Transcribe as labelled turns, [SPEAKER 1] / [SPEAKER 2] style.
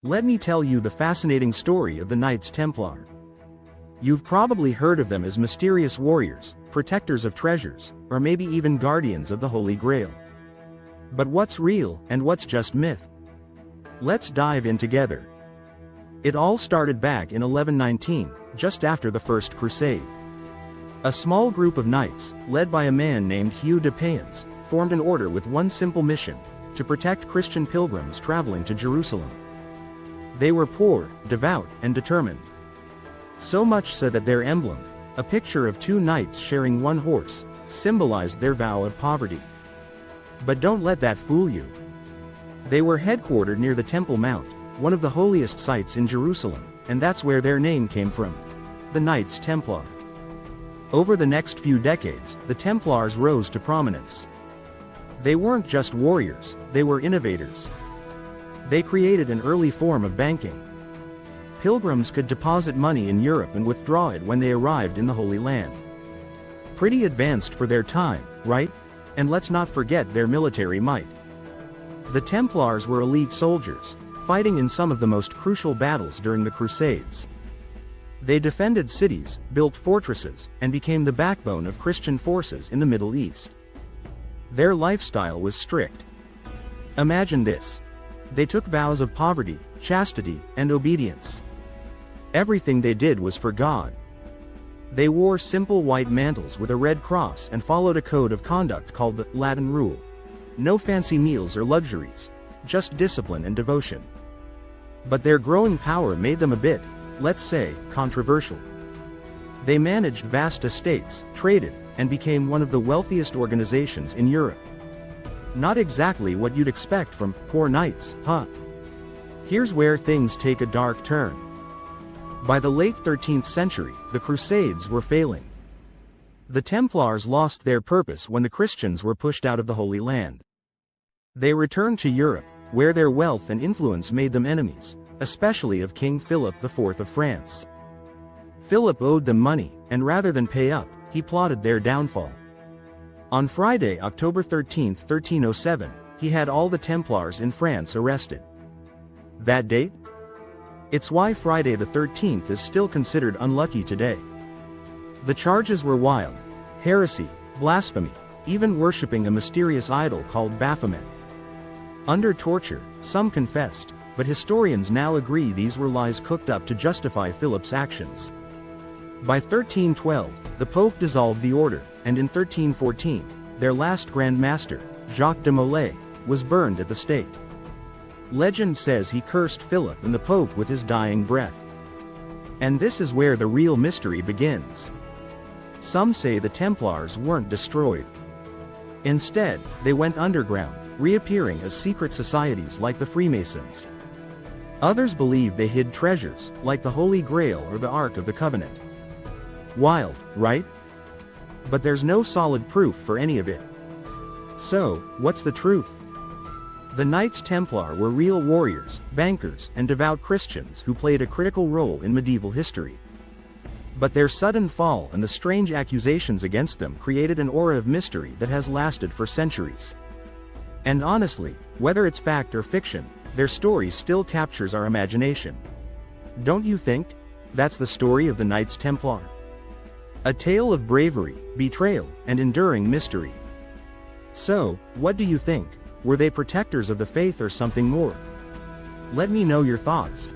[SPEAKER 1] Let me tell you the fascinating story of the Knights Templar. You've probably heard of them as mysterious warriors, protectors of treasures, or maybe even guardians of the Holy Grail. But what's real, and what's just myth? Let's dive in together. It all started back in 1119, just after the First Crusade. A small group of knights, led by a man named Hugh de Payens, formed an order with one simple mission: to protect Christian pilgrims traveling to Jerusalem. They were poor, devout, and determined. So much so that their emblem, a picture of two knights sharing one horse, symbolized their vow of poverty. But don't let that fool you. They were headquartered near the Temple Mount, one of the holiest sites in Jerusalem, and that's where their name came from: the Knights Templar. Over the next few decades, the Templars rose to prominence. They weren't just warriors, they were innovators. They created an early form of banking. Pilgrims could deposit money in Europe and withdraw it when they arrived in the Holy Land. Pretty advanced for their time, right? And let's not forget their military might. The Templars were elite soldiers, fighting in some of the most crucial battles during the Crusades. They defended cities, built fortresses, and became the backbone of Christian forces in the Middle East. Their lifestyle was strict. Imagine this. They took vows of poverty, chastity, and obedience. Everything they did was for God. They wore simple white mantles with a red cross and followed a code of conduct called the Latin Rule. No fancy meals or luxuries, just discipline and devotion. But their growing power made them a bit, let's say, controversial. They managed vast estates, traded, and became one of the wealthiest organizations in Europe. Not exactly what you'd expect from poor knights, huh? Here's where things take a dark turn. By the late 13th century, the Crusades were failing. The Templars lost their purpose when the Christians were pushed out of the Holy Land. They returned to Europe, where their wealth and influence made them enemies, especially of King Philip IV of France. Philip owed them money, and rather than pay up, he plotted their downfall. On Friday, October 13, 1307, he had all the Templars in France arrested. That date? It's why Friday the 13th is still considered unlucky today. The charges were wild: heresy, blasphemy, even worshipping a mysterious idol called Baphomet. Under torture, some confessed, but historians now agree these were lies cooked up to justify Philip's actions. By 1312, the Pope dissolved the order, and in 1314, their last Grand Master, Jacques de Molay, was burned at the stake. Legend says he cursed Philip and the Pope with his dying breath. And this is where the real mystery begins. Some say the Templars weren't destroyed. Instead, they went underground, reappearing as secret societies like the Freemasons. Others believe they hid treasures, like the Holy Grail or the Ark of the Covenant. Wild, right? But there's no solid proof for any of it. So, what's the truth? The Knights Templar were real warriors, bankers, and devout Christians who played a critical role in medieval history. But their sudden fall and the strange accusations against them created an aura of mystery that has lasted for centuries. And honestly, whether it's fact or fiction, their story still captures our imagination. Don't you think? That's the story of the Knights Templar. A tale of bravery, betrayal, and enduring mystery. So, what do you think? Were they protectors of the faith or something more? Let me know your thoughts.